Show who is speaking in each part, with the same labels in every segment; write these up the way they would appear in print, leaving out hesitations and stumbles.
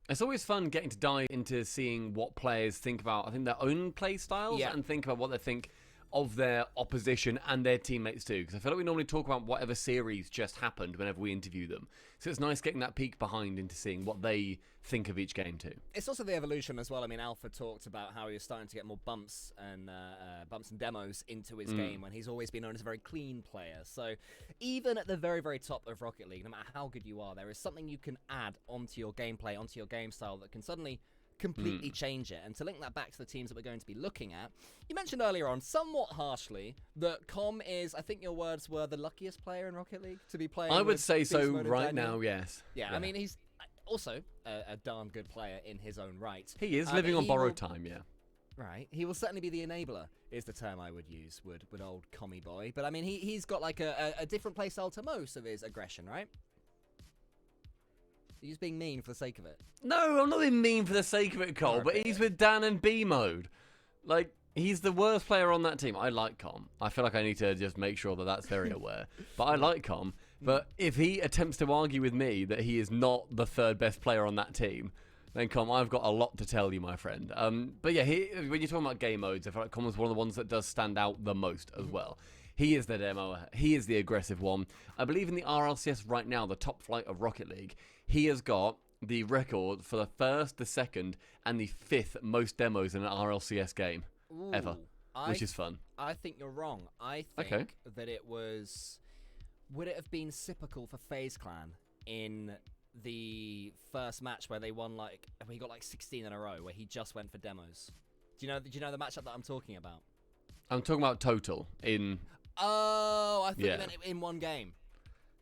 Speaker 1: It's always fun getting to dive into seeing what players think about, I think, their own play styles and think about what they think of their opposition and their teammates too. Because I feel like we normally talk about whatever series just happened whenever we interview them. So it's nice getting that peek behind into seeing what they think of each game too.
Speaker 2: It's also the evolution as well. I mean, Alpha talked about how he was starting to get more bumps and demos into his game when he's always been known as a very clean player. So even at the very, very top of Rocket League, no matter how good you are, there is something you can add onto your gameplay, onto your game style that can suddenly completely change it. And to link that back to the teams that we're going to be looking at, you mentioned earlier on, somewhat harshly, that Com is, I think your words were, the luckiest player in Rocket League to be playing.
Speaker 1: I would say so right now, yes.
Speaker 2: Yeah, I mean, he's also a darn good player in his own right.
Speaker 1: He is living on borrowed time, yeah.
Speaker 2: Right. He will certainly be the enabler, is the term I would use, would old commie boy. But I mean, he's got like a different playstyle to most of his aggression, right? He's being mean for the sake of it.
Speaker 1: No, I'm not being mean for the sake of it, Cole, but he's with Dan and B mode. Like, he's the worst player on that team. I like Com. I feel like I need to just make sure that that's very aware. But I like Com. But if he attempts to argue with me that he is not the third best player on that team, then Com, I've got a lot to tell you, my friend. But yeah, when you're talking about game modes, I feel like Com is one of the ones that does stand out the most as well. He is the demo. He is the aggressive one. I believe in the RLCS right now, the top flight of Rocket League, he has got the record for the first, the second, and the fifth most demos in an RLCS game ever, which is fun.
Speaker 2: I think you're wrong. I think that it was... Would it have been Sipical for FaZe Clan in the first match where they won, like, he got like 16 in a row, where he just went for demos? Do you know the matchup that I'm talking about?
Speaker 1: I'm talking about total in...
Speaker 2: Oh, I thought you meant in one game.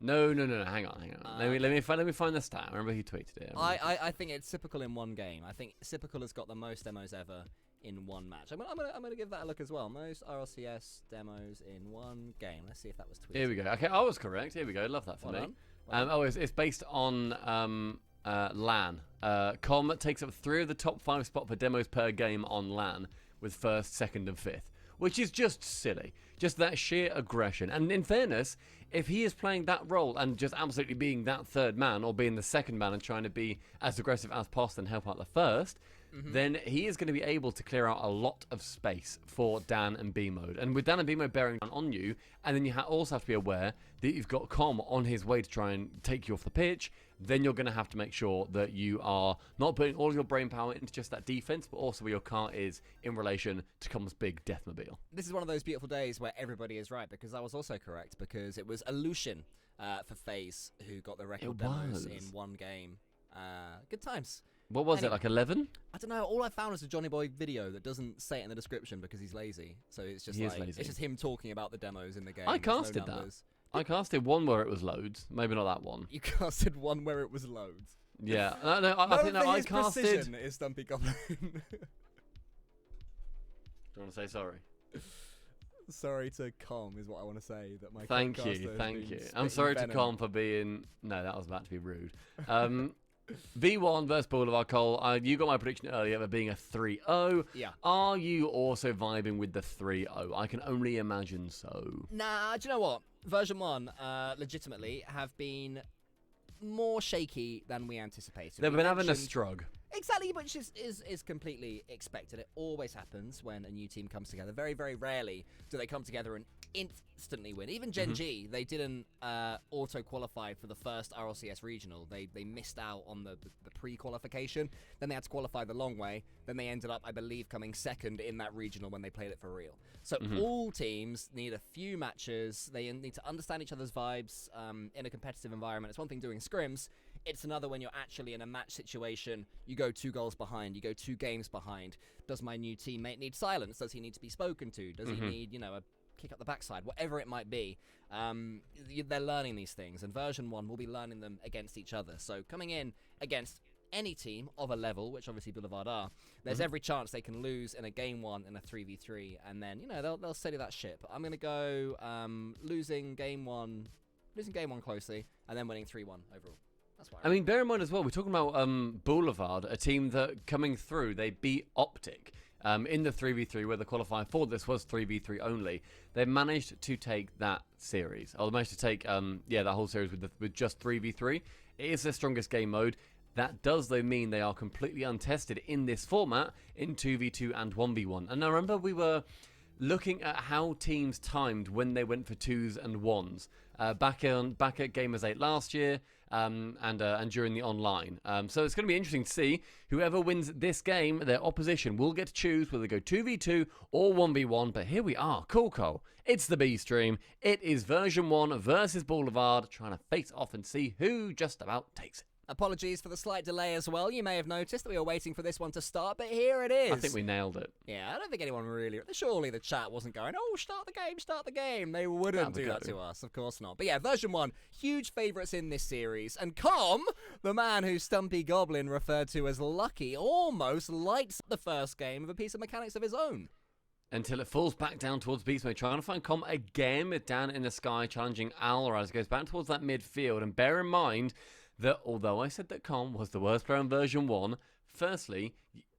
Speaker 1: No. Hang on. Let me find the stat. I remember he tweeted it.
Speaker 2: I think it's Sipical in one game. I think Sipical has got the most demos ever in one match. I'm gonna give that a look as well. Most RLCS demos in one game. Let's see if that was tweeted.
Speaker 1: Here we go. Okay, I was correct. Here we go. Love that for me. It's based on LAN. Com takes up 3 of the top 5 spots for demos per game on LAN, with first, second, and fifth. Which is just silly. Just that sheer aggression. And in fairness, if he is playing that role and just absolutely being that third man or being the second man and trying to be as aggressive as possible and help out the first, then he is going to be able to clear out a lot of space for Dan and B mode. And with Dan and B mode bearing down on you, and then you also have to be aware that you've got Com on his way to try and take you off the pitch, then you're going to have to make sure that you are not putting all of your brain power into just that defense, but also where your car is in relation to Com's big Deathmobile.
Speaker 2: This is one of those beautiful days where everybody is right, because I was also correct, because it was Illusion for FaZe who got the record demos in one game. Good times.
Speaker 1: What was it, like 11?
Speaker 2: I don't know. All I found was a Johnny Boy video that doesn't say it in the description because he's lazy. So it's just it's just him talking about the demos in the game.
Speaker 1: I casted that. I casted one where it was loads. Maybe not that one.
Speaker 2: You casted one where it was loads.
Speaker 1: Yeah. I think I casted.
Speaker 2: Precision is Stumpy Goblin.
Speaker 1: Do you want to say sorry?
Speaker 2: Sorry to Com is what I want to say. That my
Speaker 1: thank you. I'm sorry to Com for being. No, that was about to be rude. V1 versus Boulevard, Cole. You got my prediction earlier of it being a 3-0.
Speaker 2: Yeah.
Speaker 1: Are you also vibing with the 3-0? I can only imagine so.
Speaker 2: Nah, do you know what? Version1 legitimately have been more shaky than we anticipated.
Speaker 1: They've been having a strug.
Speaker 2: Exactly, which is completely expected. It always happens when a new team comes together. Very, very rarely do they come together and instantly win. Even Gen G, they didn't auto-qualify for the first RLCS regional. They missed out on the pre-qualification. Then they had to qualify the long way. Then they ended up, I believe, coming second in that regional when they played it for real. So all teams need a few matches. They need to understand each other's vibes in a competitive environment. It's one thing doing scrims. It's another when you're actually in a match situation. You go 2 goals behind. You go 2 games behind. Does my new teammate need silence? Does he need to be spoken to? Does he need, a kick up the backside? Whatever it might be. They're learning these things, and Version1 will be learning them against each other. So coming in against any team of a level, which obviously Boulevard are, there's every chance they can lose in a game 1 in a 3v3, and then they'll steady that ship. I'm gonna go losing game 1 closely, and then winning 3-1 overall.
Speaker 1: I mean, bear in mind as well, we're talking about Boulevard, a team that coming through, they beat Optic in the 3v3, where the qualifier for this was 3v3 only. They managed to take that series, or they managed to take that whole series with just 3v3. It is their strongest game mode. That does, though, mean they are completely untested in this format in 2v2 and 1v1. And I remember we were looking at how teams timed when they went for 2s and 1s back at Gamers 8 last year and during the online. So it's going to be interesting to see whoever wins this game, their opposition will get to choose whether they go 2v2 or 1v1. But here we are, cool. It's the B stream. It is version 1 versus Boulevard, trying to face off and see who just about takes it.
Speaker 2: Apologies for the slight delay as well. You may have noticed that we were waiting for this one to start, but here it is.
Speaker 1: I think we nailed it.
Speaker 2: Yeah, I don't think anyone really... Surely the chat wasn't going, oh, start the game. They wouldn't do that to us. Of course not. But yeah, version 1, huge favourites in this series. And Com, the man who Stumpy Goblin referred to as lucky, almost lights the first game with a piece of mechanics of his own.
Speaker 1: Until it falls back down towards Beast Mode, trying to find Com again with Dan in the sky, challenging Alra as it goes back towards that midfield. And bear in mind that although I said that Com was the worst player in version 1, firstly,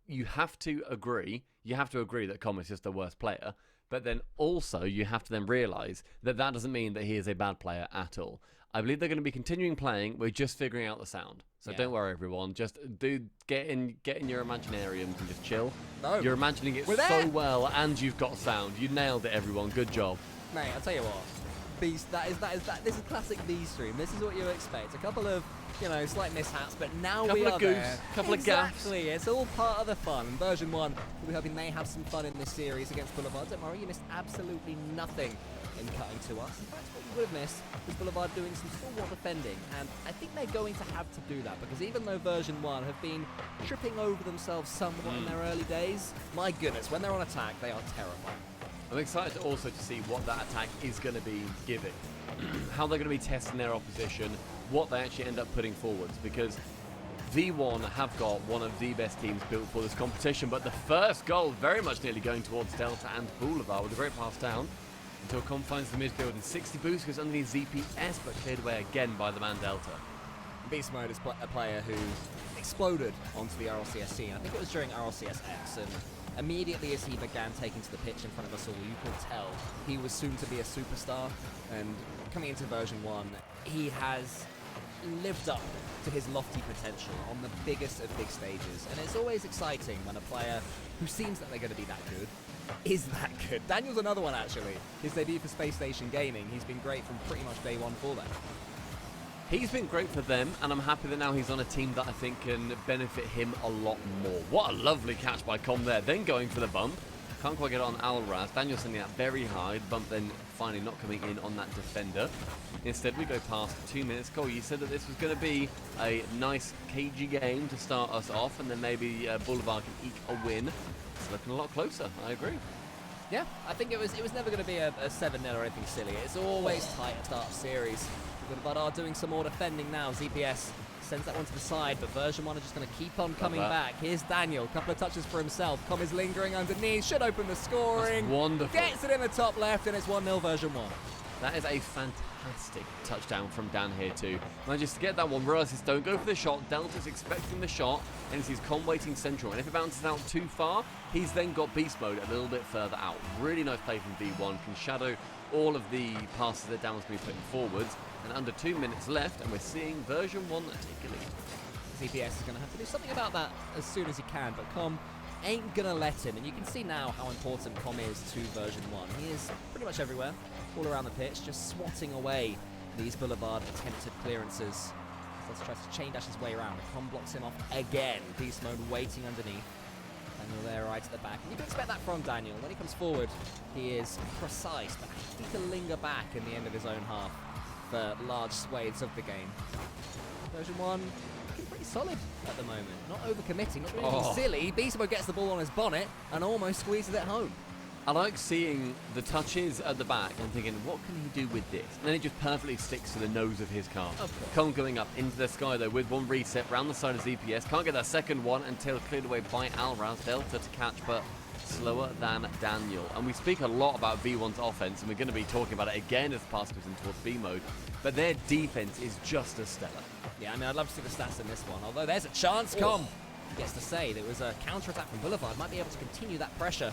Speaker 1: you have to agree that Com is just the worst player, but then also you have to then realise that that doesn't mean that he is a bad player at all. I believe they're going to be continuing playing. We're just figuring out the sound. So don't worry, everyone. Just get in your imaginariums and just chill.
Speaker 2: No.
Speaker 1: You're imagining it so well, and you've got sound. You nailed it, everyone. Good job.
Speaker 2: Mate, I'll tell you what. Beast, this is classic B stream. This is what you expect. A couple of, slight mishaps, but now we are there.
Speaker 1: Couple of gaffes.
Speaker 2: Exactly. It's all part of the fun. And version 1, we're hoping they have some fun in this series against Boulevard. Don't worry, you missed absolutely nothing in cutting to us. In fact, what you would have missed was Boulevard doing some stalwart defending, and I think they're going to have to do that, because even though version 1 have been tripping over themselves somewhat in their early days, my goodness, when they're on attack, they are terrifying.
Speaker 1: I'm excited also to see what that attack is going to be giving, how they're going to be testing their opposition, what they actually end up putting forwards, because V1 have got one of the best teams built for this competition, but the first goal very much nearly going towards Delta and Boulevard with a great pass down until Com finds the midfield, and 60 boost goes underneath ZPS, but cleared away again by the man Delta.
Speaker 2: Beast Mode is a player who exploded onto the RLCS scene. I think it was during RLCS X, and immediately as he began taking to the pitch in front of us all, you could tell he was soon to be a superstar. And coming into version 1, he has lived up to his lofty potential on the biggest of big stages. And it's always exciting when a player who seems that they're going to be that good is that good. Daniel's another one, actually. His debut for Space Station Gaming, he's been great from pretty much day 1 for them.
Speaker 1: He's been great for them, and I'm happy that now he's on a team that I think can benefit him a lot more. What a lovely catch by Com there. Then going for the bump. Can't quite get it on Alraz. Daniel sending that very high. The bump then finally not coming in on that defender. Instead, we go past 2 minutes. Cole, you said that this was going to be a nice, cagey game to start us off, and then maybe Boulevard can eke a win. It's looking a lot closer. I agree.
Speaker 2: Yeah, I think it was never going to be a 7-0 or anything silly. It's always tight at start of series. Boulevard are doing some more defending now. ZPS sends that one to the side, but version 1 are just going to keep on coming back. Here's Daniel, couple of touches for himself. Com is lingering underneath, should open the scoring.
Speaker 1: That's wonderful.
Speaker 2: Gets it in the top left, and it's 1-0 version 1.
Speaker 1: That is a fantastic touchdown from Dan here too. Manages to get that one. Realizes don't go for the shot. Delta's expecting the shot, and he sees Com waiting central. And if it bounces out too far, he's then got beast mode a little bit further out. Really nice play from V1. Can shadow all of the passes that Dan was going to be putting forwards. And under 2 minutes left, and we're seeing version 1 take a lead.
Speaker 2: ZPS is going to have to do something about that as soon as he can, but Com ain't going to let him. And you can see now how important Com is to version 1. He is pretty much everywhere, all around the pitch, just swatting away these Boulevard attempted clearances. Let's try to chain dash his way around. Com blocks him off again. Beast mode waiting underneath. Daniel there right at the back. And you can expect that from Daniel. When he comes forward, he is precise, but happy to linger back in the end of his own half for large swathes of the game. Version 1 looking pretty solid at the moment. Not overcommitting, not doing anything silly. Beast mode gets the ball on his bonnet and almost squeezes it home.
Speaker 1: I like seeing the touches at the back and thinking, what can he do with this? And then it just perfectly sticks to the nose of his car. Com going up into the sky though with one reset round the side of ZPS. Can't get that second one until cleared away by Alraz. Delta to catch, but slower than Daniel. And we speak a lot about V1's offense, and we're going to be talking about it again as the pass goes in towards B mode. But their defense is just as stellar.
Speaker 2: Yeah, I mean, I'd love to see the stats in this one. Although there's a chance, Com gets to say there was a counter-attack from Boulevard. Might be able to continue that pressure.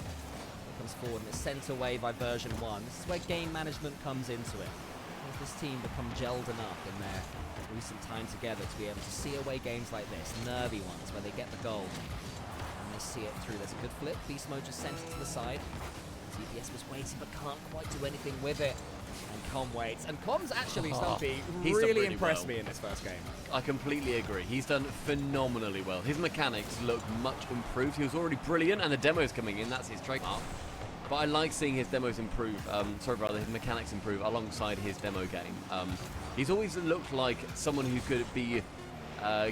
Speaker 2: Comes forward and it's sent away by version 1. This is where game management comes into it. this team become gelled enough in their recent time together to be able to see away games like this, nervy ones where they get the goal and they see it through. There's a good flip. Beast Mode just sent it to the side. ZPS was waiting but can't quite do anything with it. And Com waits. And Com's actually, Stumpy, really impressed me in this first game.
Speaker 1: I completely agree. He's done phenomenally well. His mechanics look much improved. He was already brilliant, and the demo's coming in. That's his trademark. But I like seeing his demos improve. His mechanics improve alongside his demo game. He's always looked like someone who could be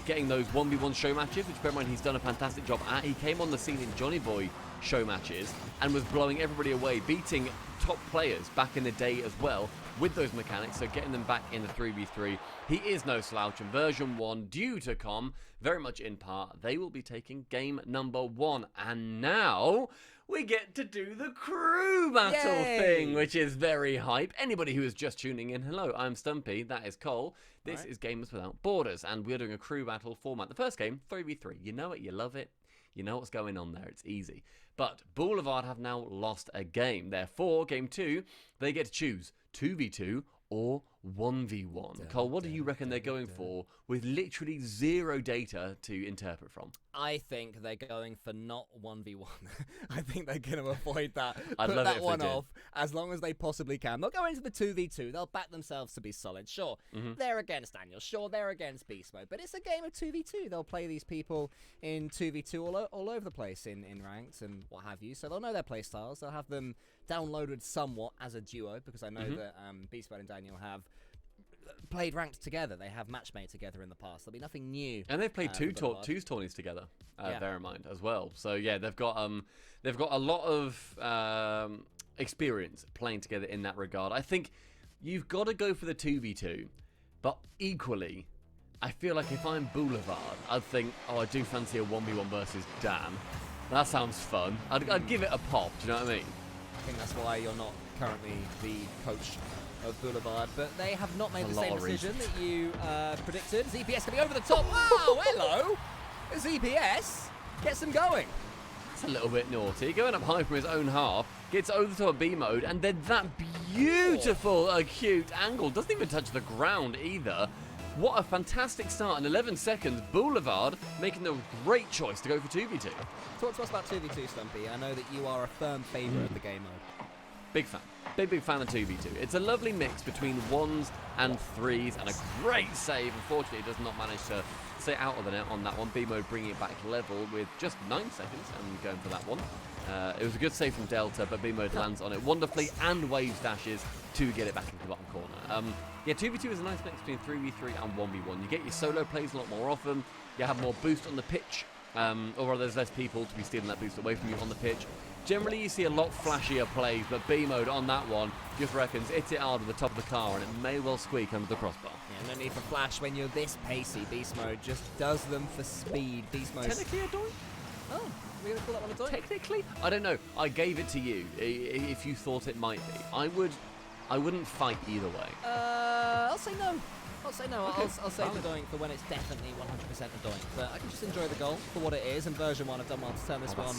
Speaker 1: getting those 1v1 show matches, which, bear in mind, he's done a fantastic job at. He came on the scene in Johnny Boy show matches and was blowing everybody away, beating top players back in the day as well with those mechanics, so getting them back in the 3v3. He is no slouch, and version 1, due to Com, very much in part, they will be taking game number 1. And now we get to do the crew battle thing, which is very hype. Anybody who is just tuning in, hello, I'm Stumpy, that is Cole. This is Gamers Without Borders, and we're doing a crew battle format. The first game, 3v3. You know it, you love it. You know what's going on there, it's easy. But Boulevard have now lost a game. Therefore, game 2, they get to choose 2v2 or 1v1. Cole, what do you reckon they're going for with literally zero data to interpret from?
Speaker 2: I think they're going for not 1v1. I think they're going to avoid that.
Speaker 1: I'd
Speaker 2: put
Speaker 1: love
Speaker 2: that
Speaker 1: it if
Speaker 2: one
Speaker 1: they did.
Speaker 2: off as long as they possibly can. They'll go into the 2v2. They'll back themselves to be solid. Sure, they're against Daniel. Sure, they're against Beast Mode. But it's a game of 2v2. They'll play these people in 2v2 all over the place in ranks and what have you. So they'll know their play styles. They'll have them downloaded somewhat as a duo, because I know that Beast Mode and Daniel have played ranked together. They have matchmade together in the past. There'll be nothing new.
Speaker 1: And they've played two tourneys together, bear in mind, as well. So yeah, they've got a lot of experience playing together in that regard. I think you've got to go for the 2v2, but equally, I feel like if I'm Boulevard, I'd think, oh, I do fancy a 1v1 versus Dan. That sounds fun. I'd give it a pop, do you know what I mean?
Speaker 2: I think that's why you're not currently the coach of Boulevard, but they have not made the same decision that you predicted. ZPS coming over the top. Wow, hello! ZPS gets them going.
Speaker 1: That's a little bit naughty. Going up high from his own half, gets over the top of B mode, and then that beautiful acute angle doesn't even touch the ground either. What a fantastic start in 11 seconds. Boulevard making the great choice to go for 2v2.
Speaker 2: Talk to us about 2v2, Stumpy. I know that you are a firm favourite of the game mode.
Speaker 1: Big fan. Big fan of 2v2. It's a lovely mix between 1s and 3s, and a great save. Unfortunately, it does not manage to stay out of the net on that one. B-Mode bringing it back level with just 9 seconds and going for that one. It was a good save from Delta, but B-Mode lands on it wonderfully and waves dashes to get it back into the bottom corner. Yeah, 2v2 is a nice mix between 3v3 and 1v1. You get your solo plays a lot more often. You have more boost on the pitch, or there's less people to be stealing that boost away from you on the pitch. Generally, you see a lot flashier plays, but B-Mode on that one just reckons hits it hard at the top of the car, and it may well squeak under the crossbar.
Speaker 2: Yeah, no need for flash when you're this pacey. Beast Mode just does them for speed. Beast Mode.
Speaker 1: Technically a doink?
Speaker 2: Oh, we're going to call that one a doink?
Speaker 1: Technically? I don't know. I gave it to you if you thought it might be. I wouldn't fight either way.
Speaker 2: I'll say no. Okay. I'll say the doink for when it's definitely 100% a doink. But I can just enjoy the goal for what it is. And version 1 have done well to turn this one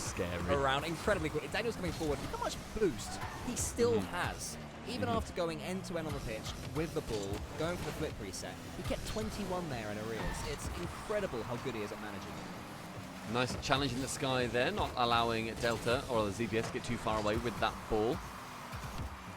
Speaker 2: around incredibly quickly. Daniel's coming forward. Look how much boost he still has. Even after going end-to-end on the pitch with the ball, going for the flip reset, he kept 21 there in arrears. It's incredible how good he is at managing it.
Speaker 1: Nice challenge in the sky there, not allowing Delta or the ZPS to get too far away with that ball.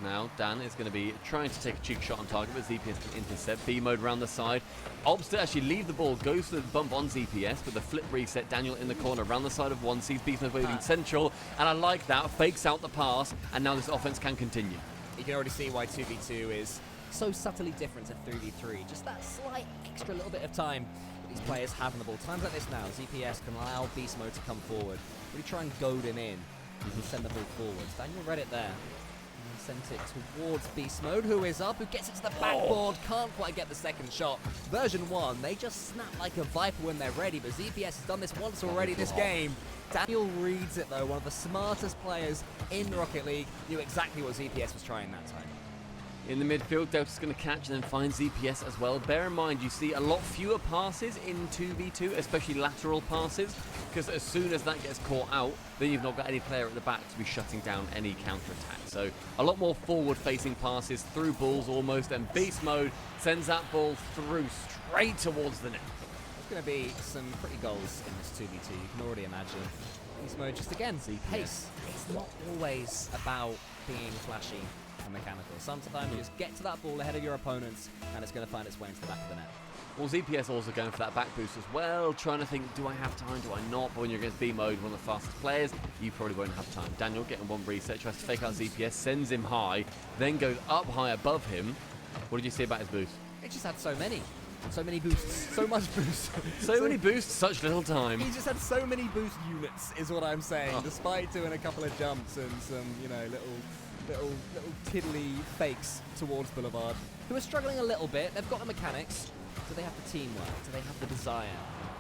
Speaker 1: Now Dan is going to be trying to take a cheek shot on target, but ZPS can intercept. B-Mode around the side. Opts to actually leave the ball, goes for the bump on ZPS with the flip reset. Daniel in the corner, around the side of one, sees Beast Mode waving central, and I like that. Fakes out the pass, and now this offense can continue.
Speaker 2: You can already see why 2v2 is so subtly different to 3v3. Just that slight extra little bit of time that these players have on the ball. Times like this now, ZPS can allow Beast Mode to come forward, really try and goad him in and send the ball forward. Daniel read it there. Sent it towards Beast Mode, who is up, who gets it to the backboard, can't quite get the second shot. Version 1, they just snap like a viper when they're ready, but ZPS has done this once already this game. Daniel reads it though, one of the smartest players in Rocket League, knew exactly what ZPS was trying that time.
Speaker 1: In the midfield, Delta's going to catch and then find ZPS as well. Bear in mind, you see a lot fewer passes in 2v2, especially lateral passes. because as soon as that gets caught out, then you've not got any player at the back to be shutting down any counter-attack. So a lot more forward-facing passes through balls almost, and Beast Mode sends that ball through straight towards the net.
Speaker 2: There's going to be some pretty goals in this 2v2, you can already imagine. Beast Mode, just again, pace. It's not always about being flashy and mechanical. Sometimes you just get to that ball ahead of your opponents, and it's going to find its way into the back of the net.
Speaker 1: Well, ZPS also going for that back boost as well, trying to think, do I have time, do I not? But when you're against B-Mode, one of the fastest players, you probably won't have time. Daniel getting one reset, tries to fake out ZPS, sends him high, then goes up high above him. What did you say about his boost?
Speaker 2: It just had so many boosts, so much boost.
Speaker 1: so many boosts, such little time.
Speaker 2: He just had so many boost units, is what I'm saying, despite doing a couple of jumps and some, you know, little tiddly fakes towards Boulevard, who are struggling a little bit. They've got the mechanics. Do they have the teamwork? Do they have the desire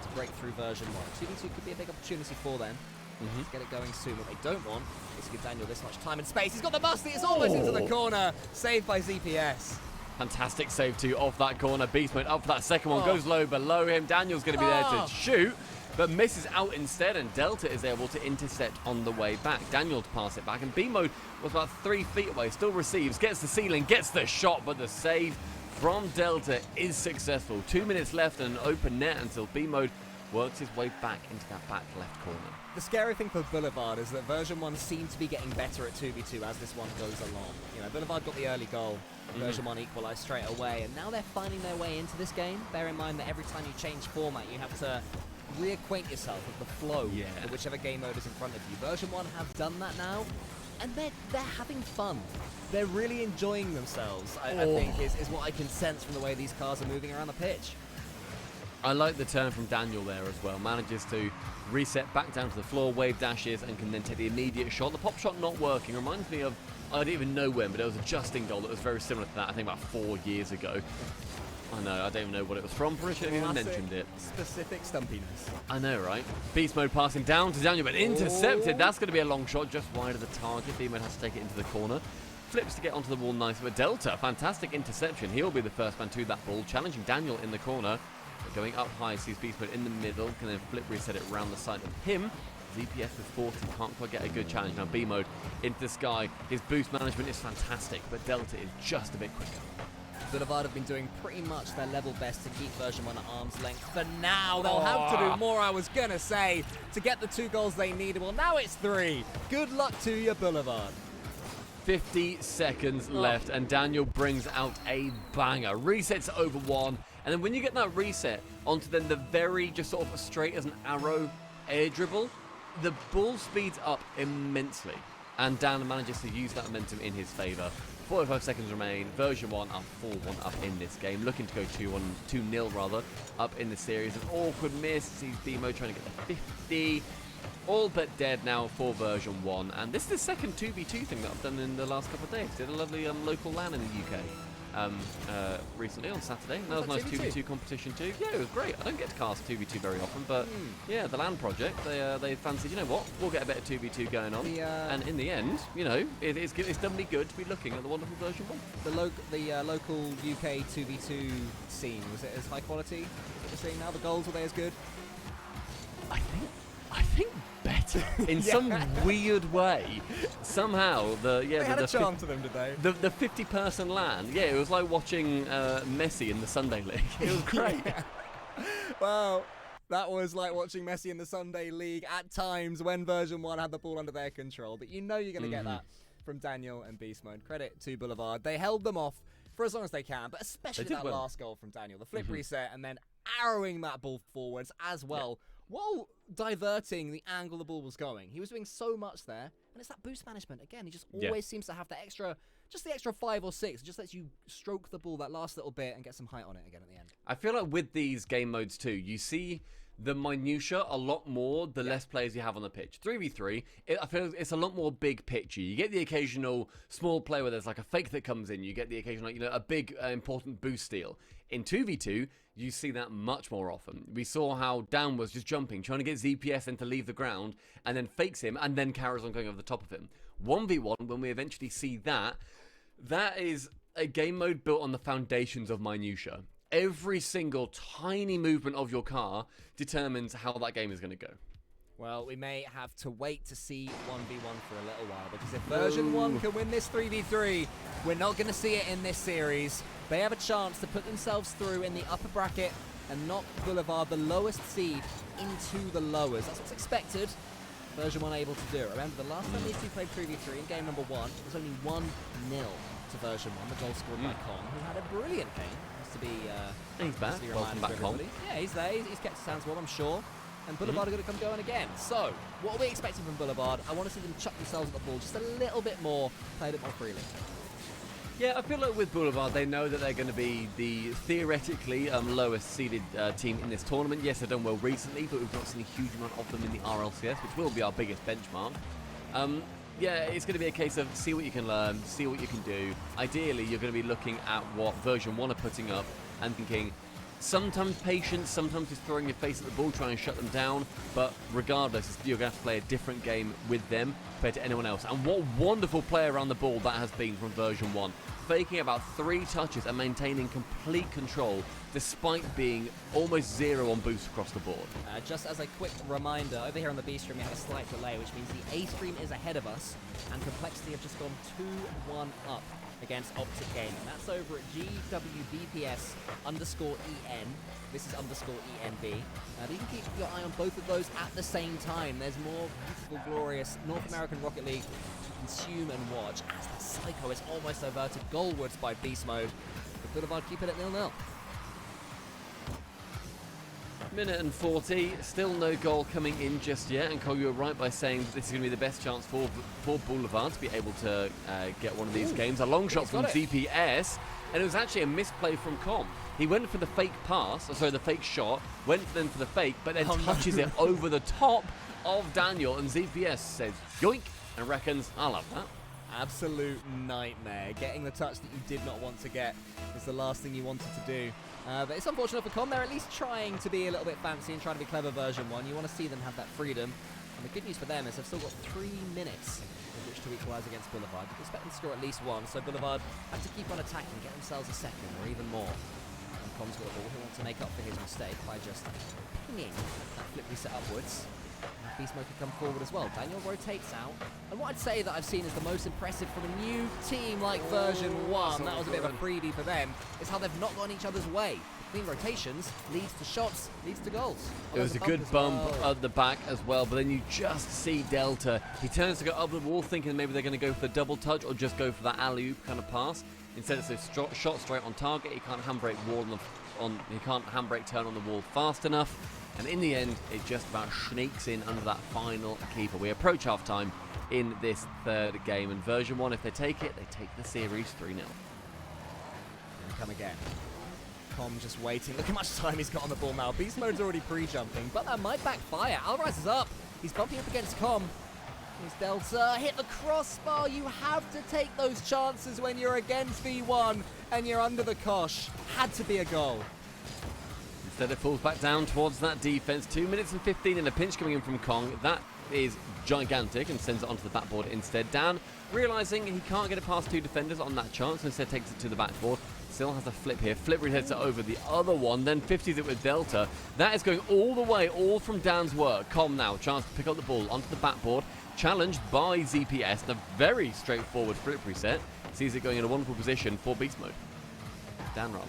Speaker 2: to break through version 1? 2v2 could be a big opportunity for them. Let's get it going soon. What they don't want is to give Daniel this much time and space. He's got the musty. It's almost into the corner. Saved by ZPS.
Speaker 1: Fantastic save too off that corner. Beast Mode up for that second one. Goes low below him. Daniel's going to be there to shoot, but misses out instead, and Delta is able to intercept on the way back. Daniel to pass it back, and B-Mode was about 3 feet away. Still receives, gets the ceiling, gets the shot, but the save from Delta is successful. 2 minutes left and an open net until B-Mode works his way back into that back left corner.
Speaker 2: The scary thing for Boulevard is that version 1 seems to be getting better at 2v2 as this one goes along. You know, Boulevard got the early goal, version 1 equalised straight away, and now they're finding their way into this game. Bear in mind that every time you change format, you have to reacquaint yourself with the flow of whichever game mode is in front of you. Version 1 have done that now, and they're having fun. They're really enjoying themselves, I think, is what I can sense from the way these cars are moving around the pitch.
Speaker 1: I like the turn from Daniel there as well. Manages to reset back down to the floor, wave dashes, and can then take the immediate shot. The pop shot not working. Reminds me of, I don't even know when, but it was a Justin goal that was very similar to that, I think about 4 years ago. I know, I don't even know what it was from. Probably should have even mentioned it.
Speaker 2: Specific stumpiness.
Speaker 1: I know, right? Beast Mode passing down to Daniel, but intercepted. That's going to be a long shot, just wide of the target. B-Mode has to take it into the corner. Flips to get onto the wall nicely, but Delta, fantastic interception. He'll be the first man to that ball, challenging Daniel in the corner. But going up high, sees Beast Mode in the middle, can then flip reset it around the side of him. ZPS with 40, can't quite get a good challenge. Now B-Mode into the sky. His boost management is fantastic, but Delta is just a bit quicker.
Speaker 2: Boulevard have been doing pretty much their level best to keep version 1 at arm's length. For now, they'll have to do more, I was going to say, to get the 2 goals they needed. Well, now it's 3. Good luck to you, Boulevard.
Speaker 1: 50 seconds left, and Daniel brings out a banger. Resets over 1, and then when you get that reset onto then the very just sort of straight as an arrow air dribble, the ball speeds up immensely, and Dan manages to use that momentum in his favour. 45 seconds remain. Version 1 are 4-1 up in this game, looking to go 2-0 rather up in the series. An awkward miss. Sees B-Mode trying to get the 50. All but dead now for version 1, and this is the second 2v2 thing that I've done in the last couple of days. Did a lovely local LAN in the UK recently on Saturday. That was a nice 2v2 competition too. Yeah, it was great. I don't get to cast 2v2 very often, but yeah, the LAN project, they fancied, you know what, we'll get a better 2v2 going on. And in the end, you know, it's done me good to be looking at the wonderful version 1.
Speaker 2: The local UK 2v2 scene, was it as high quality as we're seeing now? The goals, were they as good?
Speaker 1: I think better in some weird way. Somehow they had a
Speaker 2: charm to them today.
Speaker 1: The 50-person LAN, yeah, it was like watching Messi in the Sunday League. It was great.
Speaker 2: Well, that was like watching Messi in the Sunday League at times when version 1 had the ball under their control. But you know you're going to get that from Daniel and Beast Mode. Credit to Boulevard. They held them off for as long as they can, but especially that last goal from Daniel. The flip reset and then arrowing that ball forwards as well. While diverting the angle the ball was going. He was doing so much there, and it's that boost management. Again, he just always seems to have the extra 5 or 6. It just lets you stroke the ball that last little bit and get some height on it again at the end.
Speaker 1: I feel like with these game modes too, you see the minutia a lot more the less players you have on the pitch. 3v3, I feel it's a lot more big picture. You get the occasional small play where there's like a fake that comes in. You get the occasional, you know, a big important boost steal. In 2v2, you see that much more often. We saw how Dan was just jumping, trying to get ZPS in to leave the ground, and then fakes him, and then carries on going over the top of him. 1v1, when we eventually see that, that is a game mode built on the foundations of minutia. Every single tiny movement of your car determines how that game is going to go.
Speaker 2: Well, we may have to wait to see 1v1 for a little while, because if Version 1 can win this 3v3, we're not going to see it in this series. They have a chance to put themselves through in the upper bracket and knock Boulevard, the lowest seed, into the lowers. That's what's expected. Version 1 able to do it. Remember, the last time these two played 3v3 in game number 1, it was only 1-0 to Version 1, the goal scored by Con, who had a brilliant game. Has to be
Speaker 1: he's back. Welcome back, Con.
Speaker 2: Yeah, he's there. He's kept his hands warm, I'm sure. And Boulevard are going to come going again. So, what are we expecting from Boulevard? I want to see them chuck themselves at the ball just a little bit more, play a bit more freely.
Speaker 1: Yeah, I feel like with Boulevard, they know that they're going to be the theoretically lowest seeded team in this tournament. Yes, they've done well recently, but we've not seen a huge amount of them in the RLCS, which will be our biggest benchmark. Yeah, it's going to be a case of see what you can learn, see what you can do. Ideally, you're going to be looking at what Version 1 are putting up and thinking, sometimes patience, sometimes just throwing your face at the ball, trying to shut them down. But regardless, you're going to have to play a different game with them compared to anyone else. And what wonderful play around the ball that has been from Version 1. Faking about 3 touches and maintaining complete control despite being almost 0 on boost across the board.
Speaker 2: Just as a quick reminder, over here on the B stream we have a slight delay, which means the A stream is ahead of us, and Complexity have just gone 2-1 up against Optic Gaming. That's over at GWBPS_EN. This is _ENB. You can keep your eye on both of those at the same time. There's more beautiful, glorious North American Rocket League to consume and watch as the Psycho is almost averted goalwards by Beast Mode. But Boulevard keep it at 0-0.
Speaker 1: Minute and 40, still no goal coming in just yet, and Cole, you were right by saying this is going to be the best chance for Boulevard to be able to get one of these games. A long shot from ZPS, and it was actually a misplay from Com. He went for the fake pass, the fake shot, went then for the fake, but then touches it over the top of Daniel, and ZPS says yoink, and reckons, I love that.
Speaker 2: Absolute nightmare. Getting the touch that you did not want to get is the last thing you wanted to do. But it's unfortunate for Com. They're at least trying to be a little bit fancy and trying to be clever Version 1. You want to see them have that freedom. And the good news for them is they've still got 3 minutes in which to equalise against Boulevard. You can expect them to score at least 1, so Boulevard have to keep on attacking, get themselves a second or even more. And Com's got a ball. He wants to make up for his mistake by just pinging that flip reset upwards. Beast Mode can come forward as well. Daniel rotates out. And what I'd say that I've seen is the most impressive from a new team like Version 1, that was a bit of a freebie for them, is how they've not gone each other's way. Between rotations, leads to shots, leads to goals.
Speaker 1: It was a good bump at the back as well, but then you just see Delta. He turns to go up the wall thinking maybe they're going to go for the double touch or just go for that alley-oop kind of pass. Instead it's a shot straight on target. He can't handbrake he can't handbrake turn on the wall fast enough. And in the end, it just about sneaks in under that final keeper. We approach half-time in this third game. And Version 1, if they take it, they take the series 3-0.
Speaker 2: Gonna come again. Com just waiting. Look how much time he's got on the ball now. Beast Mode's already pre-jumping, but that might backfire. Alvarez is up. He's bumping up against Com. Here's Delta. Hit the crossbar. You have to take those chances when you're against V1 and you're under the cosh. Had to be a goal.
Speaker 1: Instead it falls back down towards that defense. 2 minutes and 15 and a pinch coming in from Kong. That is gigantic and sends it onto the backboard instead. Dan, realising he can't get it past 2 defenders on that chance, instead takes it to the backboard. Still has a flip here. Flip resets it over the other one, then 50s it with Delta. That is going all the way, all from Dan's work. Com now, chance to pick up the ball onto the backboard. Challenged by ZPS. The very straightforward flip reset. Sees it going in a wonderful position for Beast Mode. Dan rather.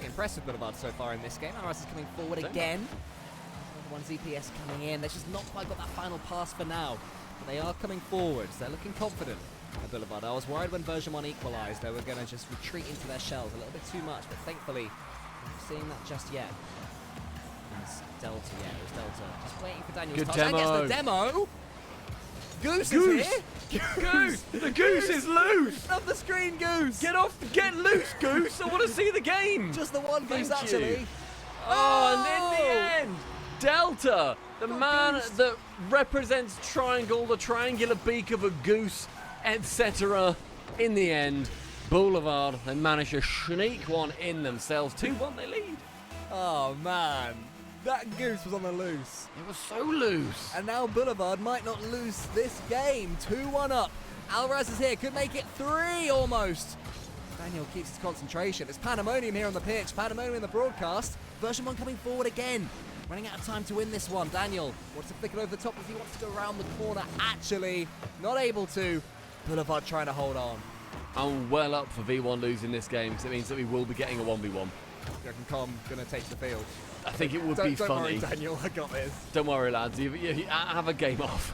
Speaker 2: Impressive Boulevard so far in this game. RS is coming forward again. Another one ZPS coming in. They've just not quite got that final pass for now. But they are coming forwards. They're looking confident at Boulevard. I was worried when Version 1 equalised. They were going to just retreat into their shells a little bit too much. But thankfully, we're not seeing that just yet. It's Delta, yeah, it was Delta. Just waiting for Daniel's touch. And gets the demo. Goose is here.
Speaker 1: Goose! The Goose is loose!
Speaker 2: Off the screen, Goose!
Speaker 1: Get loose, Goose! I want to see the game!
Speaker 2: Just the one Goose, actually.
Speaker 1: Oh, and in the end, Delta, the man that represents Triangle, the triangular beak of a goose, etc. In the end, Boulevard, they manage to sneak one in themselves. 2-1, they lead.
Speaker 2: Oh, man. That Goose was on the loose.
Speaker 1: It was so loose.
Speaker 2: And now Boulevard might not lose this game. 2-1 up. Alvarez is here. Could make it 3 almost. Daniel keeps his concentration. It's pandemonium here on the pitch. Pandemonium in the broadcast. Version 1 coming forward again. running out of time to win this one. Daniel wants to flick it over the top as he wants to go around the corner. Actually, not able to. Boulevard trying to hold on.
Speaker 1: I'm well up for V1 losing this game because it means that we will be getting a 1v1.
Speaker 2: You reckon Com going to take the field?
Speaker 1: I think it would be funny.
Speaker 2: Don't worry, Daniel. I got this.
Speaker 1: Don't worry, lads. You have a game off.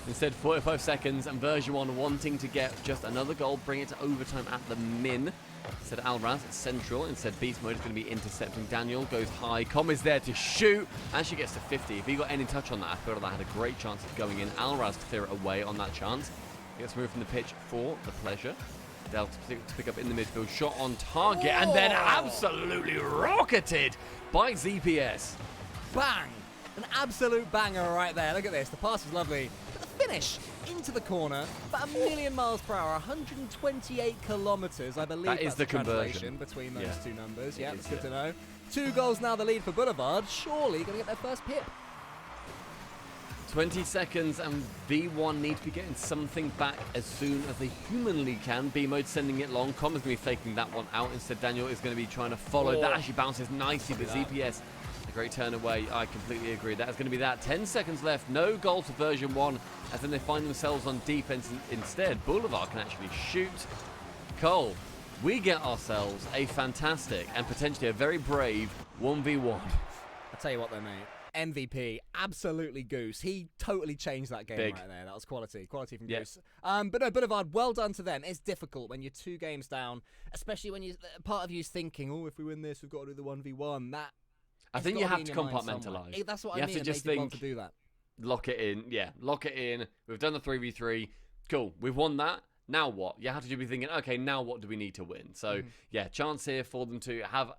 Speaker 1: Instead, 45 seconds, and Version1 wanting to get just another goal, bring it to overtime at the min. Instead, Alraz at central. Instead, Beast Mode is going to be intercepting. Daniel goes high. Com is there to shoot, and she gets to 50. If he got any touch on that, I feel like that had a great chance of going in. Alraz to clear it away on that chance. He gets moved from the pitch for the pleasure. Del to pick up in the midfield. Shot on target, and then absolutely rocketed by ZPS.
Speaker 2: Bang! An absolute banger right there. Look at this. The pass was lovely. But the finish into the corner, about 1,000,000 miles per hour, 128 kilometers, I believe.
Speaker 1: That is
Speaker 2: that's
Speaker 1: the
Speaker 2: conversion
Speaker 1: conversion
Speaker 2: between those two numbers. Yeah, that's good to
Speaker 1: know.
Speaker 2: know. 2 goals now, the lead for Boulevard. Surely going to get their first pip.
Speaker 1: 20 seconds, and V1 need to be getting something back as soon as they humanly can. B-Mode sending it long. Com is going to be faking that one out. Instead, Daniel is going to be trying to follow. That actually bounces nicely, but ZPS, a great turn away. I completely agree. That is going to be that. 10 seconds left. No goal for Version1, as then they find themselves on defense instead. Boulevard can actually shoot. Cole, we get ourselves a fantastic and potentially a very brave 1v1.
Speaker 2: I'll tell you what though, mate. MVP, absolutely Goose. He totally changed that game right there. That was quality from Goose. But no, Boulevard, well done to them. It's difficult when you're 2 games down, especially when part of you's thinking, oh, if we win this, we've got to do the 1v1.
Speaker 1: I think you have to compartmentalize.
Speaker 2: That's what
Speaker 1: you
Speaker 2: I mean.
Speaker 1: Have to just
Speaker 2: think to do that.
Speaker 1: Lock it in. Yeah, lock it in. We've done the 3v3. Cool. We've won that. Now what? You have to be thinking, okay, now what do we need to win? So, yeah, chance here for them to have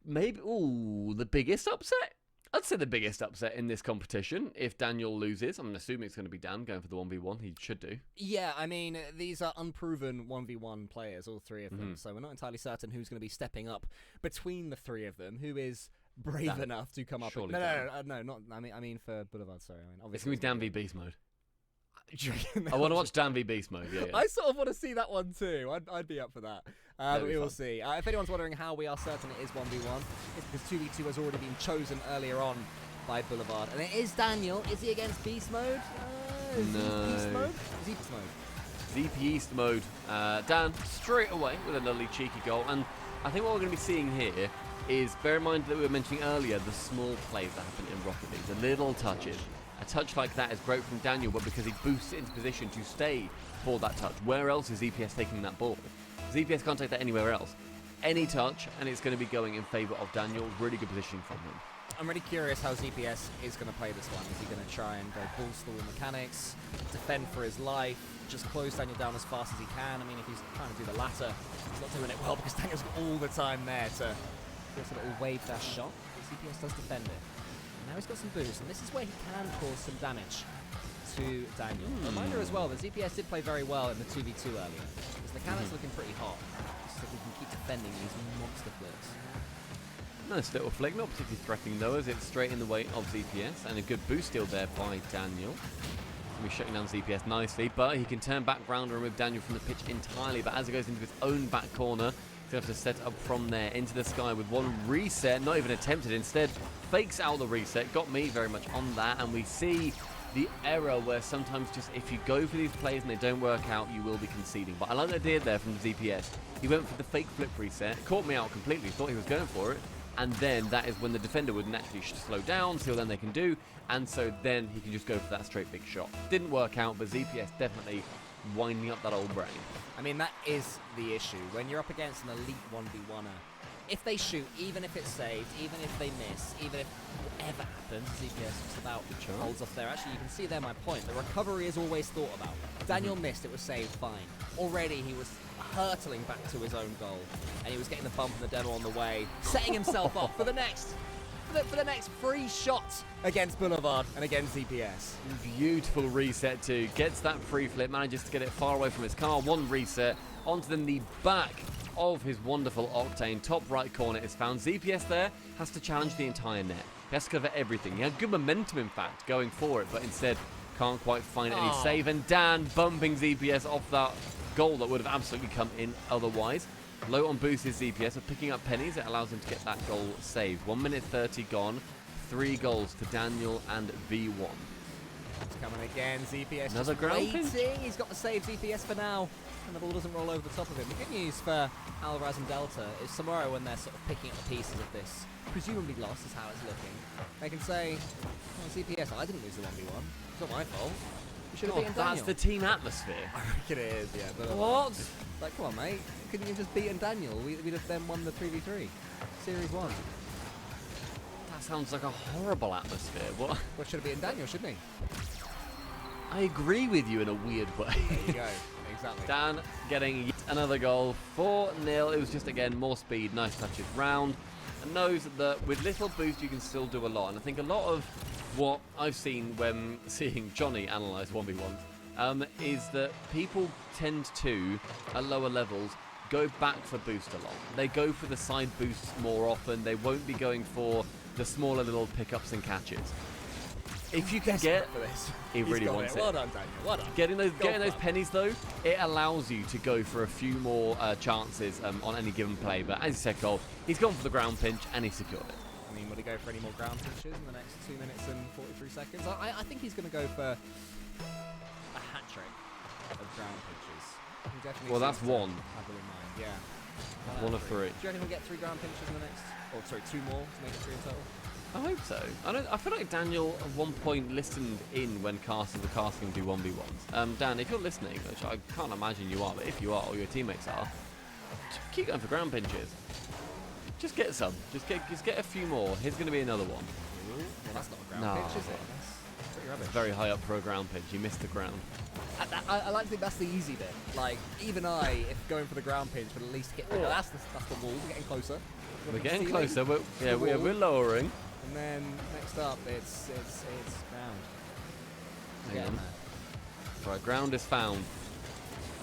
Speaker 1: maybe, the biggest upset? I'd say the biggest upset in this competition if Daniel loses. I'm assuming it's going to be Dan going for the 1v1. He should do.
Speaker 2: Yeah, I mean, these are unproven 1v1 players, all 3 of them. So we're not entirely certain who's going to be stepping up between the 3 of them. Who is brave enough to come up?
Speaker 1: Surely
Speaker 2: no, not. I mean for Boulevard. Sorry, I mean obviously
Speaker 1: it's going to be Dan v Beast Mode. I want to watch Dan v Beast Mode. Yeah.
Speaker 2: I sort of want to see that one too. I'd be up for that. But we will see. If anyone's wondering how we are certain it is 1v1, it's because 2v2 has already been chosen earlier on by Boulevard. And it is Daniel. Is he against Beast Mode?
Speaker 1: No.
Speaker 2: Beast Mode? Beast Mode.
Speaker 1: ZP East Mode. Dan straight away with a lovely cheeky goal. And I think what we're going to be seeing here is, bear in mind that we were mentioning earlier, the small plays that happen in Rocket League, the little touches. A touch like that is great from Daniel, but because he boosts into position to stay for that touch. Where else is ZPS taking that ball? ZPS can't take that anywhere else. Any touch, and it's going to be going in favour of Daniel. Really good positioning from him.
Speaker 2: I'm really curious how ZPS is going to play this one. Is he going to try and go balls to the wall mechanics, defend for his life, just close Daniel down as fast as he can? I mean, if he's trying to do the latter, he's not doing it well because Daniel's got all the time there to just a little wave that shot. ZPS does defend it. Now he's got some boost, and this is where he can cause some damage to Daniel. Reminder as well that ZPS did play very well in the 2v2 earlier. His mechanics looking pretty hot, just so we can keep defending these monster flicks.
Speaker 1: Nice little flick, not particularly threatening though, as it's straight in the way of ZPS, and a good boost steal there by Daniel. He's shutting down ZPS nicely, but he can turn back round and remove Daniel from the pitch entirely. But as he goes into his own back corner, he's going to have to set up from there into the sky with one reset, not even attempted. Instead, fakes out the reset. Got me very much on that, and we see the error where sometimes just if you go for these plays and they don't work out, you will be conceding. But I like the idea there from ZPS. He went for the fake flip reset, caught me out completely, thought he was going for it, and then that is when the defender would naturally slow down, see what then they can do, and so then he can just go for that straight big shot. Didn't work out, but ZPS definitely winding up that old brain.
Speaker 2: I mean, that is the issue. When you're up against an elite 1v1er, if they shoot, even if it's saved, even if they miss, even if whatever happens, ZPS just about holds off there. Actually, you can see there my point. The recovery is always thought about. Daniel missed, it was saved, fine. Already he was hurtling back to his own goal, and he was getting the bump and the demo on the way, setting himself up for the next free shot against Boulevard and against ZPS.
Speaker 1: Beautiful reset too. Gets that free flip, manages to get it far away from his car. One reset onto the back of his wonderful Octane. Top right corner is found. ZPS there has to challenge the entire net. He has to cover everything. He had good momentum, in fact, going for it, but instead can't quite find any save. And Dan bumping ZPS off that goal that would have absolutely come in otherwise. Low on boost is ZPS, but picking up pennies, it allows him to get that goal saved. 1 minute 30 gone. 3 goals to Daniel and V1.
Speaker 2: It's coming again. ZPS
Speaker 1: Another
Speaker 2: just
Speaker 1: ground
Speaker 2: waiting.
Speaker 1: pinch.
Speaker 2: He's got the save ZPS for now. And the ball doesn't roll over the top of him. The good news for Alvarez and Delta is tomorrow when they're sort of picking up the pieces of this presumably loss is how it's looking. They can say, oh, ZPS, I didn't lose the 1v1. It's not my fault. You should have beaten Daniel.
Speaker 1: That's the team atmosphere.
Speaker 2: I reckon it is, yeah. But
Speaker 1: What?
Speaker 2: like, come on, mate. Couldn't you have just beaten Daniel? We'd have then won the 3v3. Series 1.
Speaker 1: That sounds like a horrible atmosphere. What?
Speaker 2: Well, should have beaten Daniel, shouldn't he?
Speaker 1: I agree with you in a weird way.
Speaker 2: There you go. Exactly.
Speaker 1: Dan getting yet another goal, 4-0. It was just, again, more speed, nice touches round. And knows that with little boost you can still do a lot. And I think a lot of what I've seen when seeing Johnny analyse 1v1s is that people tend to, at lower levels, go back for boost a lot. They go for the side boosts more often. They won't be going for the smaller little pickups and catches. If you can get,
Speaker 2: for this.
Speaker 1: he really wants it.
Speaker 2: Well done, Daniel. Well done.
Speaker 1: Getting those pennies though, it allows you to go for a few more chances on any given play. But as you said, Cole, he's gone for the ground pinch and he secured it.
Speaker 2: I mean, will he go for any more ground pinches in the next 2 minutes and 43 seconds? I think he's going to go for a hat trick of ground pinches. He definitely
Speaker 1: Well, that's
Speaker 2: seems to
Speaker 1: one.
Speaker 2: have it in mind. Yeah.
Speaker 1: 1 of 3.
Speaker 2: Do you reckon he'll get 3 ground pinches in the next? Oh, sorry, 2 more to make it 3 in total.
Speaker 1: I hope so. I feel like Daniel at one point listened in when casters were casting do 1v1s. Dan, if you're listening, which I can't imagine you are, but if you are, or your teammates are, keep going for ground pinches. Just get some. Just get a few more. Here's going to be another one.
Speaker 2: Well, that's not a ground
Speaker 1: No.
Speaker 2: pinch, is it? That's pretty rubbish.
Speaker 1: Very high up for a ground pinch. You missed the ground.
Speaker 2: I like to think that's the easy bit. Like, even if going for the ground pinch would at least get...
Speaker 1: Oh.
Speaker 2: That's the wall. We're getting closer.
Speaker 1: We're getting
Speaker 2: Ceiling,
Speaker 1: closer.
Speaker 2: the wall.
Speaker 1: We're lowering.
Speaker 2: And then next up, it's ground.
Speaker 1: Hang
Speaker 2: Getting
Speaker 1: on.
Speaker 2: there.
Speaker 1: Right, ground is found.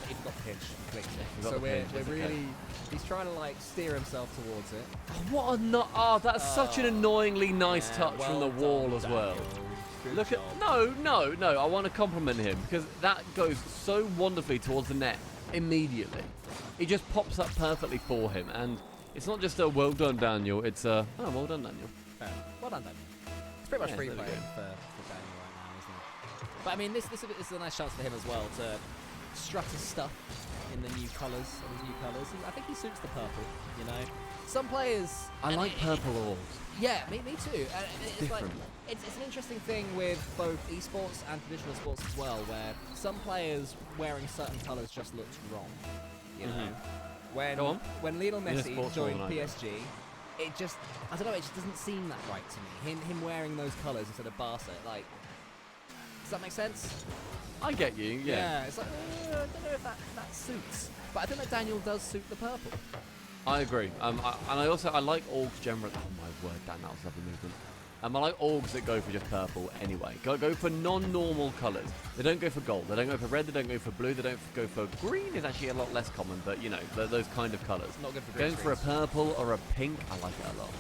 Speaker 2: He's got the pitch completely.
Speaker 1: He's got
Speaker 2: So
Speaker 1: the
Speaker 2: we're
Speaker 1: pitch, it's okay.
Speaker 2: really... He's trying to, like, steer himself towards it.
Speaker 1: Oh, what a no! Oh, that's such an annoyingly nice
Speaker 2: Yeah,
Speaker 1: touch from the
Speaker 2: well
Speaker 1: wall
Speaker 2: done,
Speaker 1: as well.
Speaker 2: Daniel. Good
Speaker 1: Look
Speaker 2: job.
Speaker 1: at no! I want to compliment him because that goes so wonderfully towards the net immediately. It just pops up perfectly for him, and it's not just a well done, Daniel. It's a well done, Daniel.
Speaker 2: Fair. Well done, Daniel. It's pretty much
Speaker 1: Yeah,
Speaker 2: free
Speaker 1: there we
Speaker 2: play
Speaker 1: go.
Speaker 2: for Daniel right now, isn't it? But I mean, this is a nice chance for him as well to strut his stuff in the new colours. I think he suits the purple. You know, some players.
Speaker 1: I like purple orbs.
Speaker 2: Yeah, me too. And it's like
Speaker 1: different.
Speaker 2: it's an interesting thing with both esports and traditional sports as well, where some players wearing certain colours just looks wrong. You know,
Speaker 1: Go on.
Speaker 2: when Lionel
Speaker 1: In a
Speaker 2: Messi
Speaker 1: sports
Speaker 2: joined
Speaker 1: world, I know.
Speaker 2: PSG, it just I don't know, it just doesn't seem that right to me. Him wearing those colours instead of Barca, like, does that make sense?
Speaker 1: I get you. Yeah.
Speaker 2: It's like I don't know if that suits, but I think that Daniel does suit the purple.
Speaker 1: I agree. And I like orgs generally. Oh my word, Dan, that was a lovely movement. I like orgs that go for just purple anyway. Go for non-normal colours. They don't go for gold. They don't go for red. They don't go for blue. They don't go for green. Is actually a lot less common, but you know those kind of colours.
Speaker 2: Not good for green
Speaker 1: Going for a
Speaker 2: screens.
Speaker 1: purple or a pink, I like it a lot.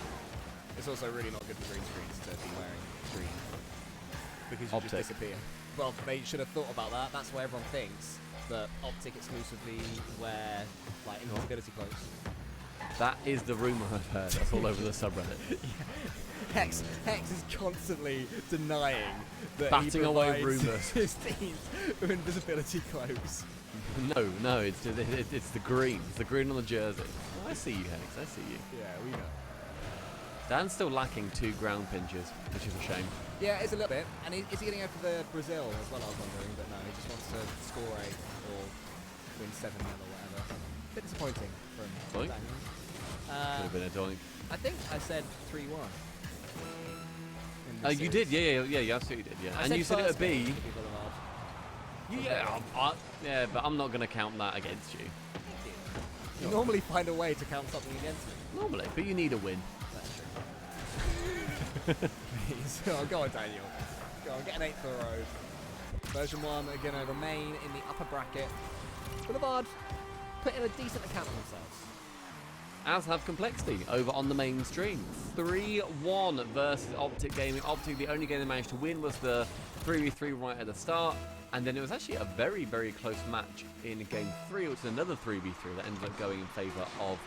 Speaker 2: It's also really not good for green screens to be wearing green because you
Speaker 1: Optic.
Speaker 2: just disappear. Well, they should have thought about that. That's why everyone thinks that Optic exclusively wear like invisibility cloaks.
Speaker 1: That is the rumour I've heard. That's all over the subreddit.
Speaker 2: Hex is constantly denying that
Speaker 1: Batting
Speaker 2: he
Speaker 1: away
Speaker 2: provides
Speaker 1: rumours.
Speaker 2: his teams with invisibility cloaks.
Speaker 1: No, it's the green. It's the green on the jersey. Oh, I see you, Hex. I see you.
Speaker 2: Yeah, we know.
Speaker 1: Dan's still lacking 2 ground pinches, which is a shame.
Speaker 2: Yeah, it's a little bit. And is he getting over the Brazil as well, I was wondering, but no, he just wants to score 8 or win 7-0 or whatever. Bit disappointing from
Speaker 1: Doink.
Speaker 2: Daniel.
Speaker 1: Could have been a doink.
Speaker 2: I think I said 3-1.
Speaker 1: Oh, you did, yeah, you absolutely did, yeah. And you said it would be, yeah, but I'm not going to count that against you.
Speaker 2: You normally find a way to count something against me.
Speaker 1: Normally, but you need a win.
Speaker 2: That's true. Please. Oh, go on, Daniel. Go on, get an 8th for the road. Version 1 are going to remain in the upper bracket. Boulevard put in a decent account of themselves.
Speaker 1: As have Complexity over on the main stream. 3-1 versus Optic Gaming. Optic, the only game they managed to win was the 3v3 right at the start. And then it was actually a very, very close match in Game 3, which is another 3v3 that ended up going in favour of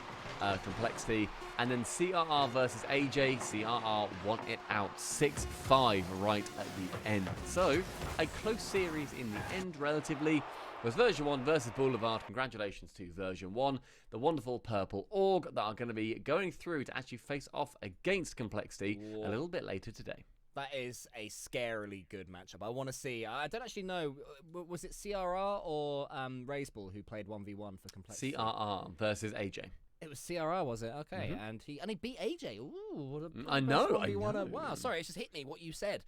Speaker 1: Complexity. And then CRR versus AJ. CRR won it out 6-5 right at the end. So, a close series in the end, relatively. Was Version1 versus Boulevard. Congratulations to Version1, the wonderful purple org that are going to be going through to actually face off against Complexity a little bit later today.
Speaker 2: That is a scarily good matchup. I want to see. I don't actually know. Was it CRR or Raiseball who played 1v1 for Complexity?
Speaker 1: CRR versus AJ.
Speaker 2: It was CRR, was it? Okay, and he beat AJ. Ooh, what a
Speaker 1: I know.
Speaker 2: Wow, sorry, it just hit me what you said.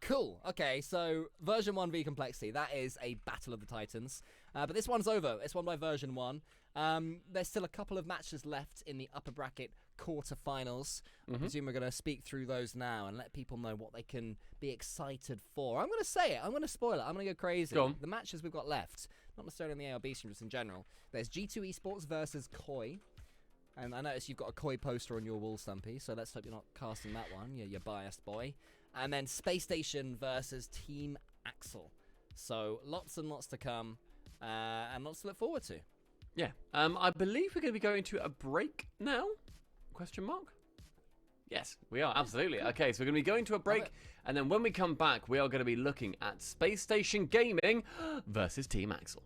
Speaker 2: Cool. Okay, so Version1 v Complexity. That is a battle of the Titans. But this one's over. It's won by Version1. There's still a couple of matches left in the upper bracket quarterfinals. I presume we're going to speak through those now and let people know what they can be excited for. I'm going to say it. I'm going to spoil it. I'm going to go crazy.
Speaker 1: Go on.
Speaker 2: The matches we've got left, not necessarily in the ARB stream, just in general. There's G2 Esports versus Koi. And I notice you've got a Koi poster on your wall, Stumpy, so let's hope you're not casting that one. You're biased boy. And then Space Station versus Team Axel. So lots and lots to come, and lots to look forward to.
Speaker 1: Yeah. I believe we're going to be going to a break now? Question mark? Yes, we are, absolutely. Okay, so we're going to be going to a break, and then when we come back, we are going to be looking at Space Station Gaming versus Team Axel.